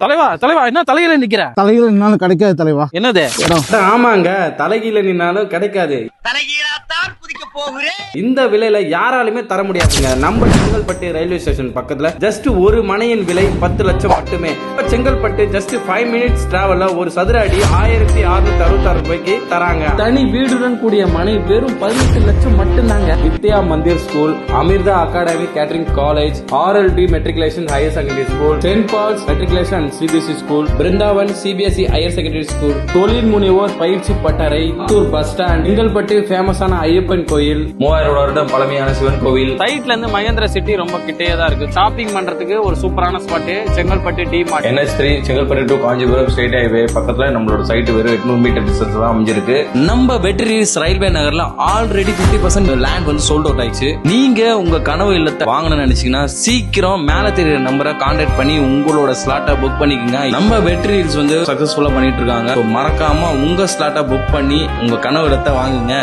தலைவா தலைவா என்ன தலையில நிக்கிற? தலையில நின்னாலும் கிடைக்காது தலைவா. என்னது? ஆமாங்க, தலைகீழ நின்னாலும் கிடைக்காது. இந்த விலையில யாராலுமே தர முடியாதுங்க. நம்ம செங்கல்பட்டு ரயில்வே ஸ்டேஷன் பக்கத்துல ஜஸ்ட் ஒரு மனையின் விலை 10 லட்சம் மட்டுமே. செங்கல்பட்டு ஜஸ்ட் 5 மினிட்ஸ் டிராவல்ல ஒரு சதுர அடி 1666 ரூபாய்க்கு தராங்க. தனி வீடுடன் கூடிய மனை வெறும் 18 லட்சம் மட்டும்தாங்க. Vidya Mandir school, Amrita academy catering college, RLD matriculation higher secondary school, saint Paul's matriculation CBSE school, Brindavan CBSE higher secondary school, தொழில் முனைவோர் பயிற்சி பட்டறை, புத்தூர் பஸ் ஸ்டாண்ட், செங்கல்பட்டு ஃபேமஸான ஐயப்பன் கோயில், 3000 வருடம் பழமையான சிவன் கோவில். சைட்ல இருந்து மகேந்திர சிட்டி ரொம்ப கிட்டே தான் இருக்கு. ஷாப்பிங் பண்றதுக்கு ஒரு சூப்பரான spot Chengalpattu D Mart. NH3 Chengalpattu to Kanchipuram straight highway பக்கத்துல நம்மளோட சைட் வெறும் 800 மீட்டர் டிஸ்டன்ஸ் தான் அமைஞ்சிருக்கு. நம்ம வெட்டரிஸ் ரயில்வே நகர்ல ஆல்ரெடி 50% லேண்ட் வந்து சோல்ட் அவுட் ஆயிடுச்சு. நீங்க உங்க கனவு இல்லத்தை வாங்கணும்னு நினைச்சீங்கன்னா சீக்கிரம் மேல தெரியுற நம்பரை கான்டாக்ட் பண்ணி உங்களோட ஸ்லாட்டை புக் பண்ணிக்கோங்க. நம்ம வெட்டரிஸ் வந்து சக்சஸ்ஃபுல்லா பண்ணிட்டு இருக்காங்க. மறக்காம உங்க ஸ்லாட்டை புக் பண்ணி உங்க கனவு இடத்தை வாங்குங்க.